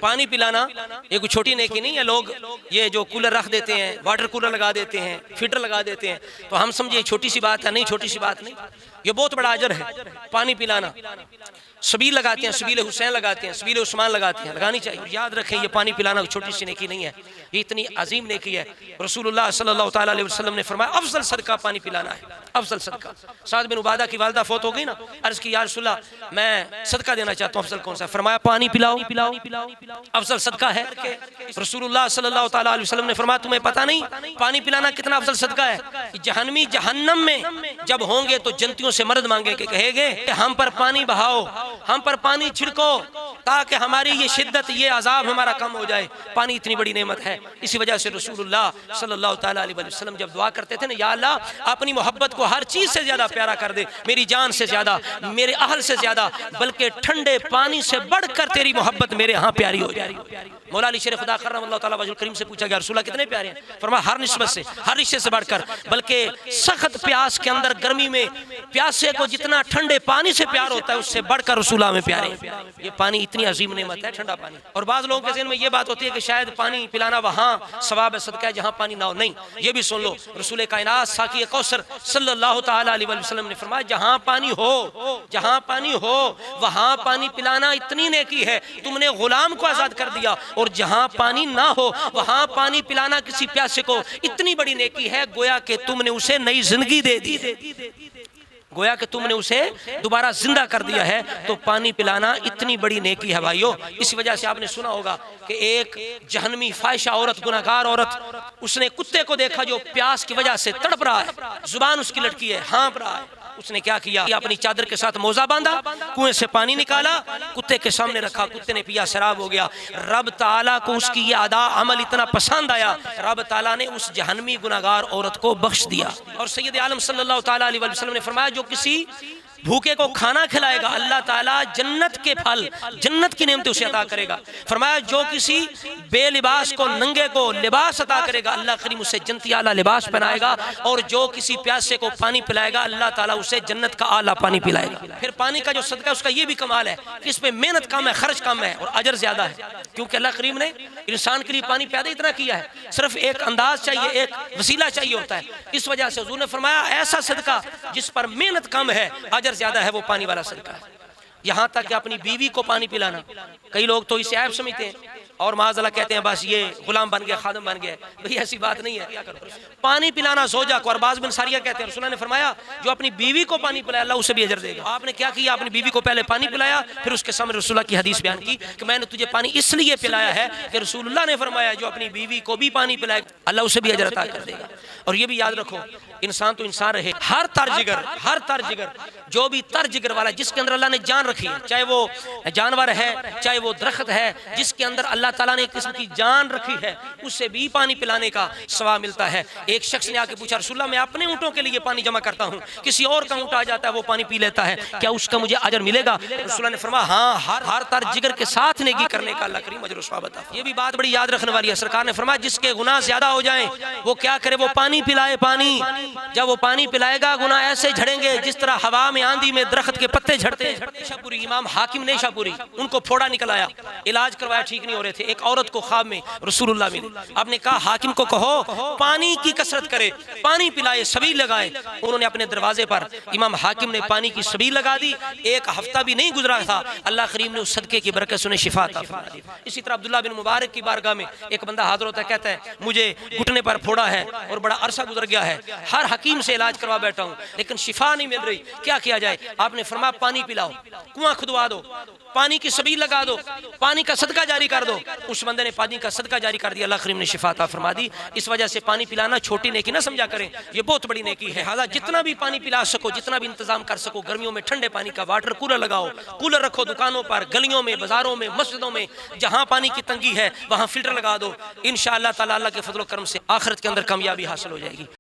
پانی پلانا یہ کوئی چھوٹی نیکی نہیں ہے. لوگ یہ جو کولر رکھ دیتے ہیں، واٹر کولر لگا دیتے ہیں، فلٹر لگا دیتے ہیں، تو ہم سمجھے چھوٹی سی بات ہے. نہیں، چھوٹی سی بات نہیں، یہ بہت بڑا اجر ہے پانی پلانا. سبیل لگاتے ہیں، سبیل حسین لگاتے ہیں، سبیل عثمان لگاتے ہیں، لگانی چاہیے. یاد رکھیں یہ پانی پلانا چھوٹی سی نیکی نہیں ہے، یہ اتنی عظیم نیکی ہے. رسول اللہ صلی اللہ تعالیٰ علیہ وسلم نے فرمایا افضل صدقہ پانی پلانا ہے، افضل صدقہ. سعد بن عبادہ کی والدہ فوت ہو گئی نا، عرض کی یا رسول اللہ میں صدقہ دینا چاہتا ہوں، افضل کون سا؟ فرمایا پانی پلاؤ. افضل صدقہ ہے. رسول اللہ صلی اللہ تعالیٰ علیہ وسلم نے فرمایا تمہیں پتہ نہیں پانی پلانا کتنا افضل صدقہ ہے؟ جہنمی جہنم میں جب ہوں گے تو جنتیوں سے مدد مانگے کہ کہے گے کہ ہم پر پانی بہاؤ، ہم پر پانی چھڑکو تاکہ ہماری یہ شدت، یہ عذاب ہمارا کم ہو جائے. پانی اتنی بڑی نعمت ہے. اسی وجہ سے رسول اللہ صلی اللہ تعالیٰ علیہ وسلم جب دعا کرتے تھے نا، یا اللہ اپنی محبت کو ہر چیز سے زیادہ پیارا کر دے، میری جان سے زیادہ، میرے اہل سے زیادہ، بلکہ ٹھنڈے پانی سے بڑھ کر تیری محبت میرے ہاں پیاری ہو جائے. مولا علی شیر خدا کرم اللہ تعالیٰ وجہ الکریم سے پوچھا گیا رسول اللہ کتنے پیارے ہیں؟ فرمایا ہر نسبت سے، ہر رشتے سے بڑھ کر، بلکہ سخت پیاس کے اندر گرمی میں پیاسے کو جتنا ٹھنڈے پانی سے پیار ہوتا ہے اس سے بڑھ کر رسول اللہ میں پیارے ہیں. یہ پانی اتنی عظیم نعمت ہے، ٹھنڈا پانی. اور بعض لوگوں کے ذہن میں یہ بات ہوتی ہے کہ شاید پانی پلانا وہاں ثواب صدقہ ہے جہاں پانی نہ ہو. نہیں، یہ بھی سن لو، رسول کائنات ساقی کوثر صلی اللہ تعالیٰ علیہ وسلم نے فرمایا جہاں پانی ہو، جہاں پانی ہو وہاں پانی پلانا اتنی نیکی ہے تم نے غلام کو آزاد کر دیا. اور جہاں پانی نہ ہو وہاں پانی پلانا کسی پیاسے کو اتنی بڑی نیکی ہے گویا کہ تم نے اسے نئی زندگی دے دی ہے، گویا کہ تم نے اسے دوبارہ زندہ کر دیا ہے. تو پانی پلانا اتنی بڑی نیکی ہے بھائیو. اسی وجہ سے آپ نے سنا ہوگا کہ ایک جہنمی فاحشہ عورت، گناہگار عورت، اس نے کتے کو دیکھا جو پیاس کی وجہ سے تڑپ رہا ہے، زبان اس کی لٹکی ہے، ہانپ رہا ہے. اس نے کیا کیا؟ اپنی چادر کے ساتھ موزہ باندھا، کنویں سے پانی نکالا، کتے کے سامنے رکھا، کتے نے پیا، سیراب ہو گیا. رب تعالیٰ کو اس کی یہ ادا عمل اتنا پسند آیا، رب تعالیٰ نے اس جہنمی گناہگار عورت کو بخش دیا. اور سید عالم صلی اللہ تعالیٰ علیہ وسلم نے فرمایا جو کسی بھوکے کو کھانا کھلائے گا اللہ تعالیٰ جنت کے پھل، جنت کی نعمتیں اسے عطا کرے گا. فرمایا جو کسی بے لباس کو، ننگے کو لباس عطا کرے گا اللہ کریم اسے جنتی اعلیٰ لباس پہنائے گا. اور جو کسی پیاسے کو پانی پلائے گا اللہ تعالیٰ اسے جنت کا اعلیٰ پانی پلائے گا. پھر پانی کا جو صدقہ ہے اس کا یہ بھی کمال ہے کہ اس پہ محنت کم ہے، خرچ کم ہے اور اجر زیادہ ہے. کیونکہ اللہ کریم نے انسان کے لیے پانی پیدا اتنا کیا ہے، صرف ایک انداز چاہیے، ایک وسیلہ چاہیے ہوتا ہے. اس وجہ سے حضور نے فرمایا ایسا صدقہ جس پر محنت کم ہے اجر زیادہ ہے وہ پانی والا صدقہ ہے. یہاں تک کہ اپنی بیوی کو پانی پلانا، کئی لوگ تو اسے عیب سمجھتے ہیں اور معاذ اللہ کہتے ہیں بس یہ غلام بن گیا، خادم بن گیا. بھئی ایسی بات نہیں ہے. پانی پلانا زوجہ کو، اور بعض بن ساریہ کہتے ہیں رسول اللہ نے فرمایا جو اپنی بیوی کو پانی پلایا اللہ اسے بھی اجر دے گا. آپ نے کیا کیا؟ اپنی بیوی کو پہلے پانی پلایا، پھر اس کے سامنے رسول اللہ کی حدیث بیان کی کہ میں نے تجھے پانی اس لیے پلایا ہے کہ رسول اللہ نے فرمایا جو اپنی بیوی کو بھی پانی پلائے اللہ اسے بھی اجر عطا کر دے گا. اور یہ بھی یاد رکھو انسان تو انسان رہے، ہر تر جگر جو بھی تر جگر والا جس کے اندر اللہ نے جان رکھی ہے، چاہے وہ جانور ہے چاہے وہ درخت ہے، جس کے اندر اللہ تعالیٰ نے ایک قسم کی جان رکھی ہے اسے بھی پانی پلانے کا ثواب ملتا ہے. ایک شخص نے آ کے پوچھا رسول اللہ میں اپنے اونٹوں کے لیے پانی جمع کرتا ہوں، کسی اور کا اونٹ آ جاتا ہے وہ پانی پی لیتا ہے، کیا اس کا مجھے اجر ملے گا؟ رسول اللہ نے فرمایا ہاں، ہر تر جگر کے ساتھ نیکی کرنے کا اللہ کریم اجر و ثواب عطا. یہ بھی بات بڑی یاد رکھنے والی ہے. سرکار نے فرمایا جس کے گناہ زیادہ ہو جائیں وہ کیا کرے؟ وہ پانی پلائے. پانی جب وہ پانی پلائے گا گناہ ایسے جھڑیں گے جس طرح ہوا میں آندھی میں درخت کے پتے جھڑتے ہیں. نیشاپوری امام حاکم نیشاپوری، ان کو پھوڑا نکل آیا، علاج کروایا ٹھیک نہیں ہو رہے تھے. ایک عورت کو خواب میں رسول اللہ ملی. آپ نے کہا حاکم کو کہو پانی کی کثرت کرے، پانی پلائے، سبیل لگائے. انہوں نے اپنے دروازے پر امام حاکم نے پانی کی سبیل لگا دی. ایک ہفتہ بھی نہیں گزرا تھا اللہ کریم نے اس صدقے کی برکت سے انہیں شفا عطا فرما دی. اسی طرح عبداللہ بن مبارک کی بارگاہ میں ایک بندہ حاضر ہوتا ہے، کہتا ہے مجھے گھٹنے پر پھوڑا ہے اور بڑا عرصہ گزر گیا ہے، ہر حکیم سے علاج کروا بیٹھا ہوں لیکن شفا نہیں مل رہی، کیا کیا جائے؟ آپ نے فرمایا پانی پلاؤ، کنواں کھدوا دو، پانی کی سبیل لگا دو، پانی کا صدقہ جاری کر دو. اس بندے نے پانی کا صدقہ جاری کر دیا، اللہ کریم نے شفا عطا فرما دی. اس وجہ سے پانی پلانا چھوٹی نیکی نہ سمجھا کریں، یہ بہت بڑی نیکی ہے. لہٰذا جتنا بھی پانی پلا سکو، جتنا بھی انتظام کر سکو، گرمیوں میں ٹھنڈے پانی کا واٹر کولر لگاؤ، کولر رکھو دکانوں پر، گلیوں میں، بازاروں میں، مسجدوں میں، جہاں پانی کی تنگی ہے وہاں فلٹر لگا دو. انشاءاللہ تعالی اللہ کے فضل و کرم سے آخرت کے اندر کامیابی حاصل ہو جائے گی.